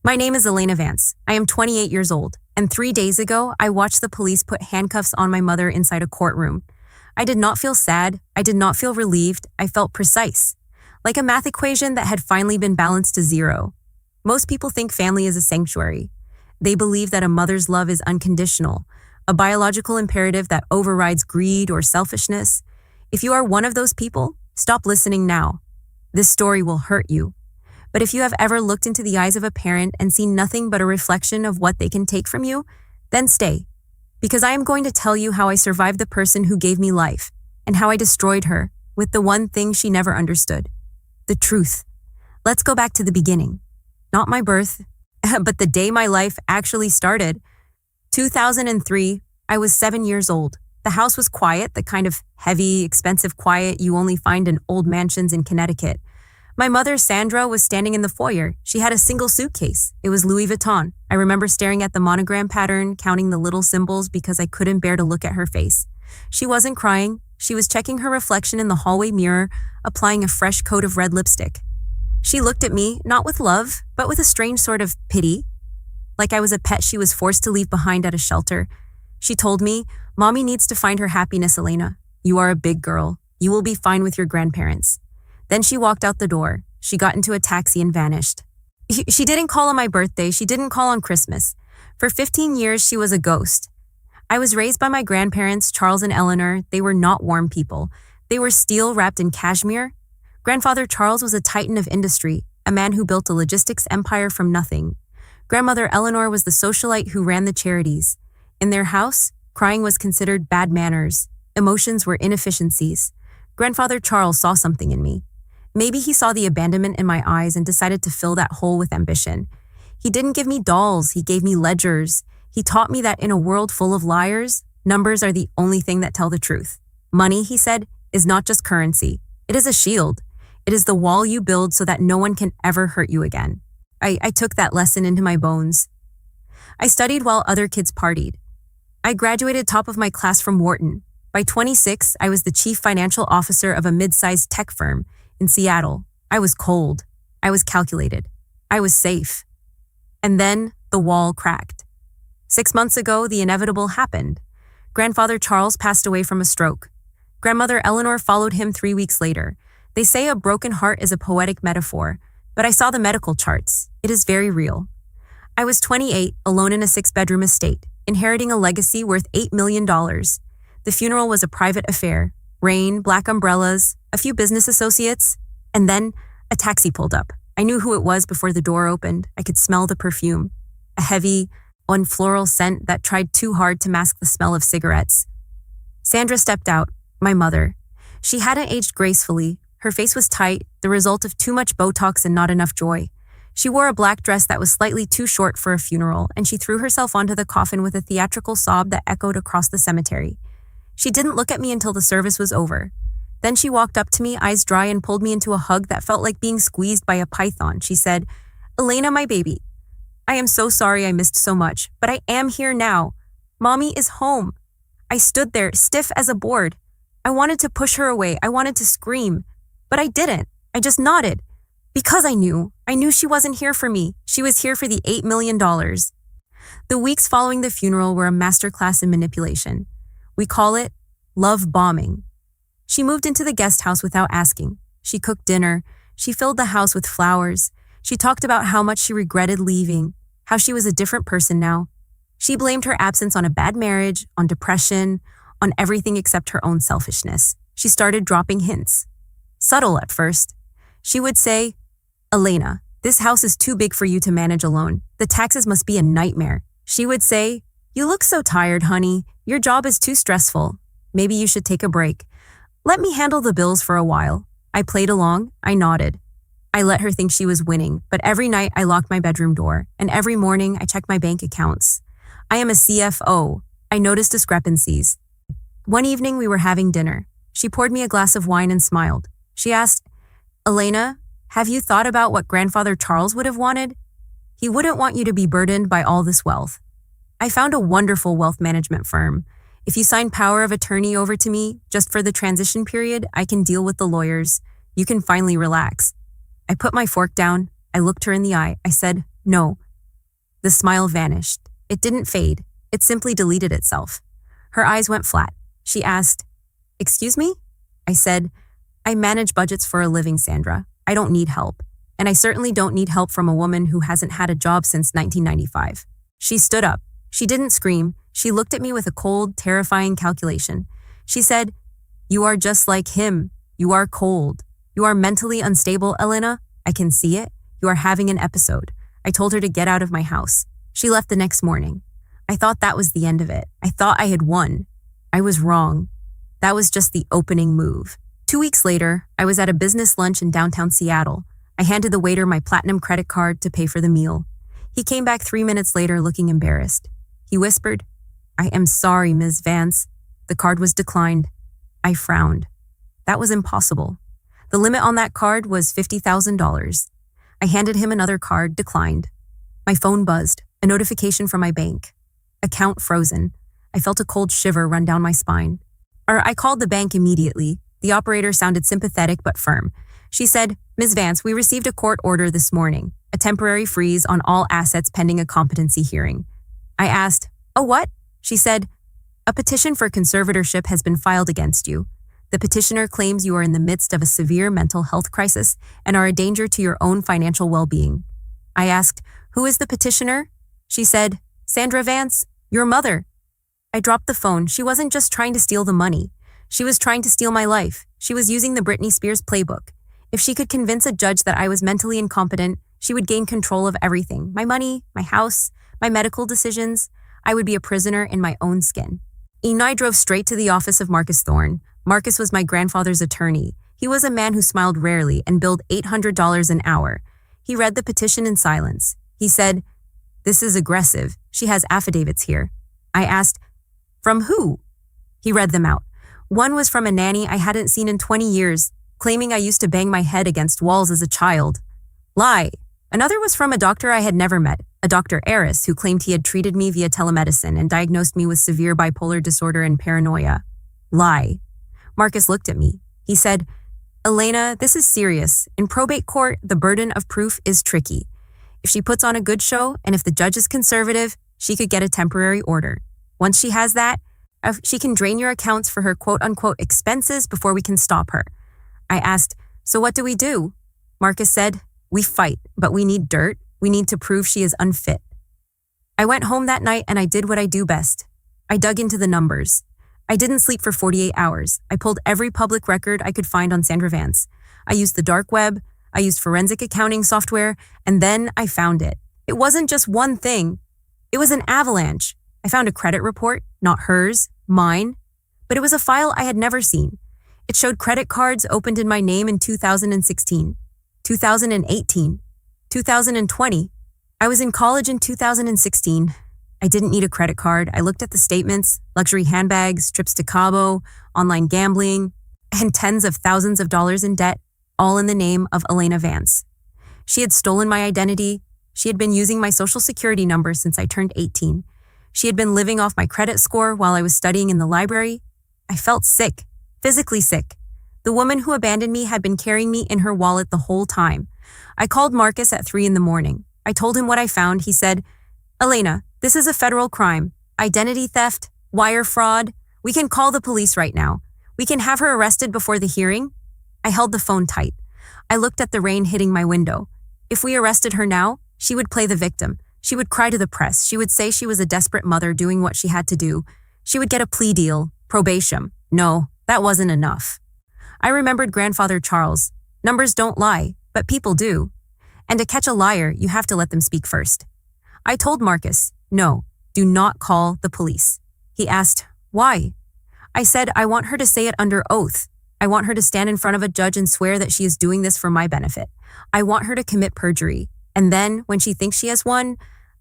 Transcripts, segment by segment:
My name is Elena Vance. I am 28 years old, and 3 days ago, I watched the police put handcuffs on my mother inside a courtroom. I did not feel sad. I did not feel relieved. I felt precise, like a math equation that had finally been balanced to zero. Most people think family is a sanctuary. They believe that a mother's love is unconditional, a biological imperative that overrides greed or selfishness. If you are one of those people, stop listening now. This story will hurt you. But if you have ever looked into the eyes of a parent and seen nothing but a reflection of what they can take from you, then stay. Because I am going to tell you how I survived the person who gave me life, and how I destroyed her with the one thing she never understood: the truth. Let's go back to the beginning. Not my birth, but the day my life actually started. 2003, I was 7 years old. The house was quiet, the kind of heavy, expensive quiet you only find in old mansions in Connecticut. My mother, Sandra, was standing in the foyer. She had a single suitcase. It was Louis Vuitton. I remember staring at the monogram pattern, counting the little symbols because I couldn't bear to look at her face. She wasn't crying. She was checking her reflection in the hallway mirror, applying a fresh coat of red lipstick. She looked at me, not with love, but with a strange sort of pity, like I was a pet she was forced to leave behind at a shelter. She told me, "Mommy needs to find her happiness, Elena. You are a big girl. You will be fine with your grandparents." Then she walked out the door. She got into a taxi and vanished. She didn't call on my birthday. She didn't call on Christmas. For 15 years, she was a ghost. I was raised by my grandparents, Charles and Eleanor. They were not warm people. They were steel wrapped in cashmere. Grandfather Charles was a titan of industry, a man who built a logistics empire from nothing. Grandmother Eleanor was the socialite who ran the charities. In their house, crying was considered bad manners. Emotions were inefficiencies. Grandfather Charles saw something in me. Maybe he saw the abandonment in my eyes and decided to fill that hole with ambition. He didn't give me dolls, he gave me ledgers. He taught me that in a world full of liars, numbers are the only thing that tell the truth. Money, he said, is not just currency. It is a shield. It is the wall you build so that no one can ever hurt you again. I took that lesson into my bones. I studied while other kids partied. I graduated top of my class from Wharton. By 26, I was the chief financial officer of a mid-sized tech firm in Seattle. I was cold. I was calculated. I was safe. And then the wall cracked. 6 months ago, the inevitable happened. Grandfather Charles passed away from a stroke. Grandmother Eleanor followed him 3 weeks later. They say a broken heart is a poetic metaphor, but I saw the medical charts. It is very real. I was 28, alone in a 6-bedroom estate, inheriting a legacy worth $8 million. The funeral was a private affair. Rain, black umbrellas, a few business associates, and then a taxi pulled up. I knew who it was before the door opened. I could smell the perfume, a heavy, floral scent that tried too hard to mask the smell of cigarettes. Sandra stepped out, my mother. She hadn't aged gracefully. Her face was tight, the result of too much Botox and not enough joy. She wore a black dress that was slightly too short for a funeral, and she threw herself onto the coffin with a theatrical sob that echoed across the cemetery. She didn't look at me until the service was over. Then she walked up to me, eyes dry, and pulled me into a hug that felt like being squeezed by a python. She said, "Elena, my baby, I am so sorry I missed so much, but I am here now. Mommy is home." I stood there, stiff as a board. I wanted to push her away. I wanted to scream, but I didn't. I just nodded. Because I knew she wasn't here for me. She was here for the $8 million. The weeks following the funeral were a masterclass in manipulation. We call it love bombing. She moved into the guest house without asking. She cooked dinner. She filled the house with flowers. She talked about how much she regretted leaving, how she was a different person now. She blamed her absence on a bad marriage, on depression, on everything except her own selfishness. She started dropping hints. Subtle at first. She would say, "Elena, this house is too big for you to manage alone. The taxes must be a nightmare." She would say, "You look so tired, honey. Your job is too stressful. Maybe you should take a break. Let me handle the bills for a while." I played along. I nodded. I let her think she was winning, but every night I locked my bedroom door, and every morning I checked my bank accounts. I am a CFO. I noticed discrepancies. One evening we were having dinner. She poured me a glass of wine and smiled. She asked, "Elena, have you thought about what Grandfather Charles would have wanted? He wouldn't want you to be burdened by all this wealth. I found a wonderful wealth management firm. If you sign power of attorney over to me, just for the transition period, I can deal with the lawyers. You can finally relax." I put my fork down. I looked her in the eye. I said, "No, The smile vanished. It didn't fade. It simply deleted itself. Her eyes went flat. She asked, "Excuse me?" I said, "I manage budgets for a living, Sandra. I don't need help. And I certainly don't need help from a woman who hasn't had a job since 1995. She stood up. She didn't scream. She looked at me with a cold, terrifying calculation. She said, "You are just like him. You are cold. You are mentally unstable, Elena. I can see it. You are having an episode." I told her to get out of my house. She left the next morning. I thought that was the end of it. I thought I had won. I was wrong. That was just the opening move. 2 weeks later, I was at a business lunch in downtown Seattle. I handed the waiter my platinum credit card to pay for the meal. He came back 3 minutes later looking embarrassed. He whispered, "I am sorry, Ms. Vance." The card was declined. I frowned. That was impossible. The limit on that card was $50,000. I handed him another card, declined. My phone buzzed, a notification from my bank. Account frozen. I felt a cold shiver run down my spine. I called the bank immediately. The operator sounded sympathetic but firm. She said, "Ms. Vance, we received a court order this morning, a temporary freeze on all assets pending a competency hearing." I asked, "Oh, what?" She said, "A petition for conservatorship has been filed against you. The petitioner claims you are in the midst of a severe mental health crisis and are a danger to your own financial well-being." I asked, "Who is the petitioner?" She said, "Sandra Vance, your mother." I dropped the phone. She wasn't just trying to steal the money. She was trying to steal my life. She was using the Britney Spears playbook. If she could convince a judge that I was mentally incompetent, she would gain control of everything. My money, my house, my medical decisions. I would be a prisoner in my own skin. I drove straight to the office of Marcus Thorne. Marcus was my grandfather's attorney. He was a man who smiled rarely and billed $800 an hour. He read the petition in silence. He said, "This is aggressive. She has affidavits here." I asked, "From who?" He read them out. One was from a nanny I hadn't seen in 20 years, claiming I used to bang my head against walls as a child. Lie. Another was from a doctor I had never met, a Dr. Aris, who claimed he had treated me via telemedicine and diagnosed me with severe bipolar disorder and paranoia. Lie. Marcus looked at me. He said, "Elena, this is serious. In probate court, the burden of proof is tricky. If she puts on a good show and if the judge is conservative, she could get a temporary order. Once she has that, she can drain your accounts for her quote-unquote expenses before we can stop her." I asked, "So what do we do?" Marcus said, "We fight, but we need dirt. We need to prove she is unfit." I went home that night and I did what I do best. I dug into the numbers. I didn't sleep for 48 hours. I pulled every public record I could find on Sandra Vance. I used the dark web, I used forensic accounting software, and then I found it. It wasn't just one thing. It was an avalanche. I found a credit report, not hers, mine, but it was a file I had never seen. It showed credit cards opened in my name in 2016, 2018, 2020. I was in college in 2016. I didn't need a credit card. I looked at the statements, luxury handbags, trips to Cabo, online gambling, and tens of thousands of dollars in debt, all in the name of Elena Vance. She had stolen my identity. She had been using my social security number since I turned 18. She had been living off my credit score while I was studying in the library. I felt sick, physically sick. The woman who abandoned me had been carrying me in her wallet the whole time. I called Marcus at 3 a.m. I told him what I found. He said, "Elena, this is a federal crime. Identity theft, wire fraud. We can call the police right now. We can have her arrested before the hearing." I held the phone tight. I looked at the rain hitting my window. If we arrested her now, she would play the victim. She would cry to the press. She would say she was a desperate mother doing what she had to do. She would get a plea deal, probation. No, that wasn't enough. I remembered Grandfather Charles. Numbers don't lie, but people do. And to catch a liar, you have to let them speak first. I told Marcus, "No, do not call the police." He asked, "Why?" I said, "I want her to say it under oath. I want her to stand in front of a judge and swear that she is doing this for my benefit. I want her to commit perjury. And then, when she thinks she has won,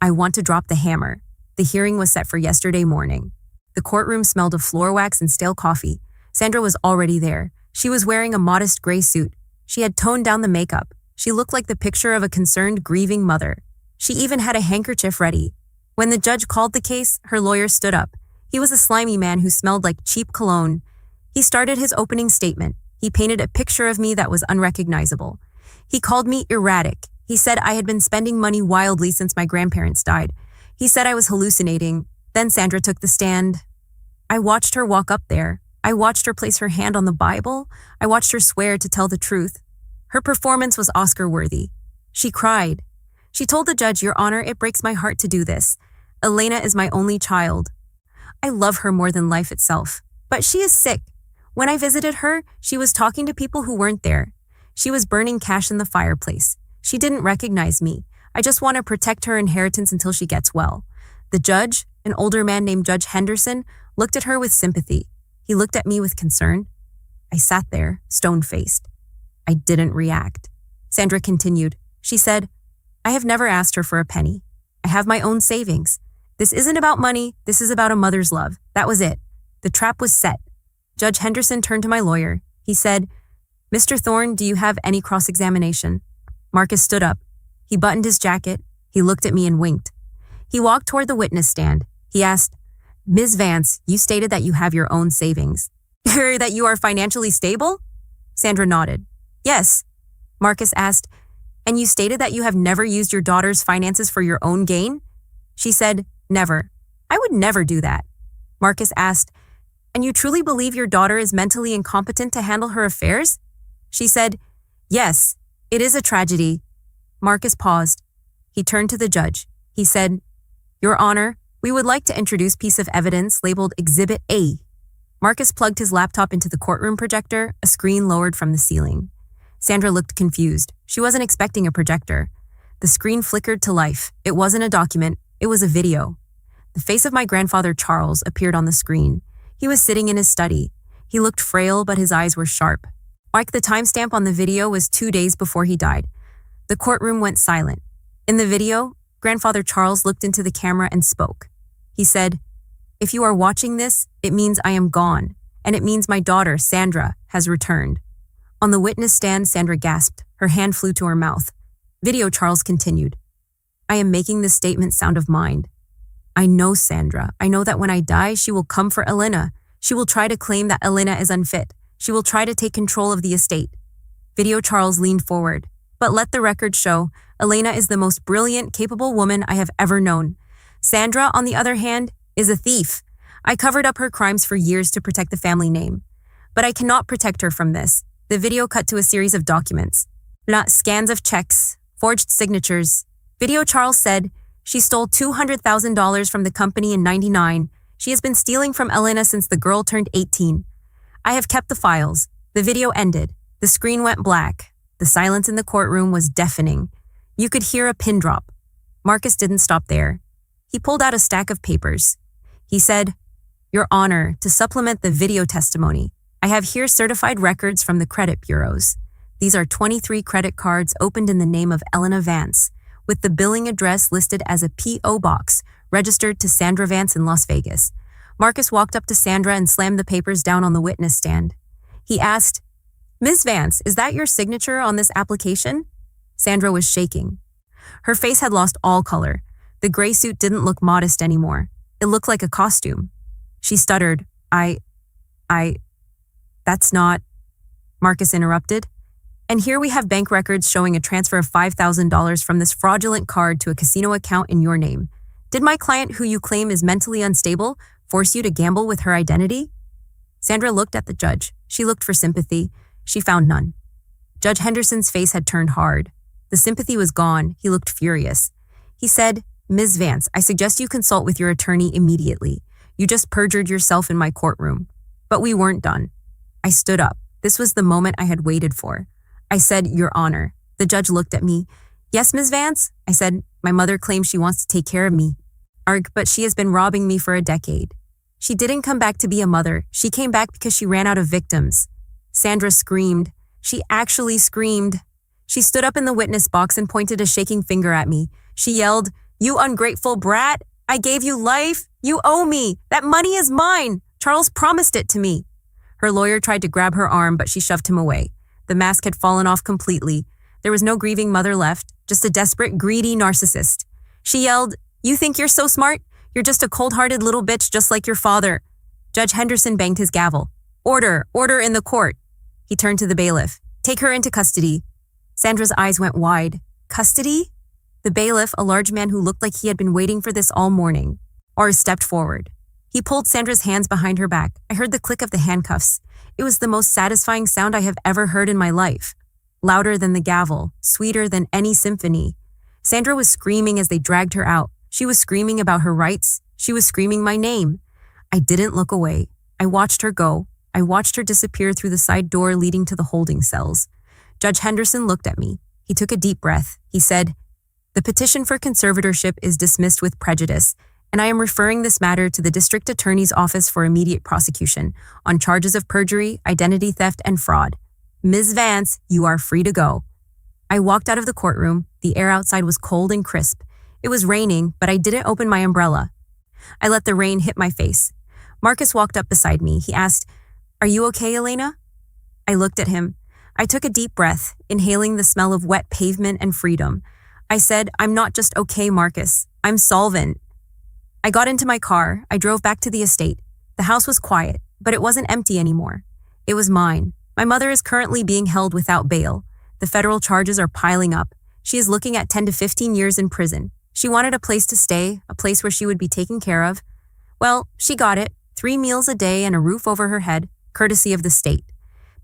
I want to drop the hammer." The hearing was set for yesterday morning. The courtroom smelled of floor wax and stale coffee. Sandra was already there. She was wearing a modest gray suit. She had toned down the makeup. She looked like the picture of a concerned, grieving mother. She even had a handkerchief ready. When the judge called the case, her lawyer stood up. He was a slimy man who smelled like cheap cologne. He started his opening statement. He painted a picture of me that was unrecognizable. He called me erratic. He said I had been spending money wildly since my grandparents died. He said I was hallucinating. Then Sandra took the stand. I watched her walk up there. I watched her place her hand on the Bible. I watched her swear to tell the truth. Her performance was Oscar-worthy. She cried. She told the judge, "Your Honor, it breaks my heart to do this. Elena is my only child. I love her more than life itself. But she is sick. When I visited her, she was talking to people who weren't there. She was burning cash in the fireplace. She didn't recognize me. I just want to protect her inheritance until she gets well." The judge, an older man named Judge Henderson, looked at her with sympathy. He looked at me with concern. I sat there, stone-faced. I didn't react. Sandra continued. She said, "I have never asked her for a penny. I have my own savings. This isn't about money. This is about a mother's love. That was it. The trap was set." Judge Henderson turned to my lawyer. He said, "Mr. Thorne, do you have any cross-examination?" Marcus stood up. He buttoned his jacket. He looked at me and winked. He walked toward the witness stand. He asked, "Ms. Vance, you stated that you have your own savings. That you are financially stable?" Sandra nodded. "Yes." Marcus asked, "And you stated that you have never used your daughter's finances for your own gain?" She said, "Never. I would never do that." Marcus asked, "And you truly believe your daughter is mentally incompetent to handle her affairs?" She said, "Yes, it is a tragedy." Marcus paused. He turned to the judge. He said, "Your Honor, we would like to introduce piece of evidence labeled Exhibit A." Marcus plugged his laptop into the courtroom projector, a screen lowered from the ceiling. Sandra looked confused. She wasn't expecting a projector. The screen flickered to life. It wasn't a document. It was a video. The face of my grandfather Charles appeared on the screen. He was sitting in his study. He looked frail, but his eyes were sharp. Like the timestamp on the video was 2 days before he died. The courtroom went silent. In the video, Grandfather Charles looked into the camera and spoke. He said, "If you are watching this, it means I am gone, and it means my daughter, Sandra, has returned." On the witness stand, Sandra gasped. Her hand flew to her mouth. Video Charles continued, "I am making this statement sound of mind. I know Sandra. I know that when I die, she will come for Elena. She will try to claim that Elena is unfit. She will try to take control of the estate." Video Charles leaned forward. "But let the record show, Elena is the most brilliant, capable woman I have ever known. Sandra, on the other hand, is a thief. I covered up her crimes for years to protect the family name. But I cannot protect her from this." The video cut to a series of documents. Scans of checks, forged signatures. Video Charles said, "She stole $200,000 from the company in '99. She has been stealing from Elena since the girl turned 18. I have kept the files." The video ended. The screen went black. The silence in the courtroom was deafening. You could hear a pin drop. Marcus didn't stop there. He pulled out a stack of papers. He said, "Your Honor, to supplement the video testimony, I have here certified records from the credit bureaus. These are 23 credit cards opened in the name of Elena Vance, with the billing address listed as a P.O. box registered to Sandra Vance in Las Vegas." Marcus walked up to Sandra and slammed the papers down on the witness stand. He asked, "Ms. Vance, is that your signature on this application?" Sandra was shaking. Her face had lost all color. The gray suit didn't look modest anymore. It looked like a costume. She stuttered, That's not..." Marcus interrupted. "And here we have bank records showing a transfer of $5,000 from this fraudulent card to a casino account in your name. Did my client, who you claim is mentally unstable, force you to gamble with her identity?" Sandra looked at the judge. She looked for sympathy. She found none. Judge Henderson's face had turned hard. The sympathy was gone. He looked furious. He said, "Ms. Vance, I suggest you consult with your attorney immediately. You just perjured yourself in my courtroom." But we weren't done. I stood up. This was the moment I had waited for. I said, "Your Honor." The judge looked at me. "Yes, Ms. Vance?" I said, "My mother claims she wants to take care of me. But she has been robbing me for a decade. She didn't come back to be a mother. She came back because she ran out of victims." Sandra screamed. She actually screamed. She stood up in the witness box and pointed a shaking finger at me. She yelled, "You ungrateful brat! I gave you life! You owe me! That money is mine! Charles promised it to me!" Her lawyer tried to grab her arm, but she shoved him away. The mask had fallen off completely. There was no grieving mother left, just a desperate, greedy narcissist. She yelled, "You think you're so smart? You're just a cold-hearted little bitch just like your father." Judge Henderson banged his gavel. Order in the court." He turned to the bailiff. "Take her into custody." Sandra's eyes went wide. Custody? The bailiff, a large man who looked like he had been waiting for this all morning, stepped forward. He pulled Sandra's hands behind her back. I heard the click of the handcuffs. It was the most satisfying sound I have ever heard in my life. Louder than the gavel, sweeter than any symphony. Sandra was screaming as they dragged her out. She was screaming about her rights. She was screaming my name. I didn't look away. I watched her go. I watched her disappear through the side door leading to the holding cells. Judge Henderson looked at me. He took a deep breath. He said, "The petition for conservatorship is dismissed with prejudice, and I am referring this matter to the district attorney's office for immediate prosecution on charges of perjury, identity theft, and fraud. Ms. Vance, you are free to go." I walked out of the courtroom. The air outside was cold and crisp. It was raining, but I didn't open my umbrella. I let the rain hit my face. Marcus walked up beside me. He asked, "Are you okay, Elena?" I looked at him. I took a deep breath, inhaling the smell of wet pavement and freedom. I said, "I'm not just okay, Marcus. I'm solvent." I got into my car. I drove back to the estate. The house was quiet, but it wasn't empty anymore. It was mine. My mother is currently being held without bail. The federal charges are piling up. She is looking at 10 to 15 years in prison. She wanted a place to stay, a place where she would be taken care of. Well, she got it. 3 meals a day and a roof over her head, courtesy of the state.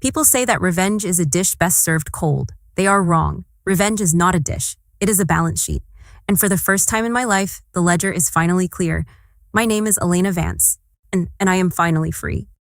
People say that revenge is a dish best served cold. They are wrong. Revenge is not a dish. It is a balance sheet. And for the first time in my life, the ledger is finally clear. My name is Elena Vance, and I am finally free.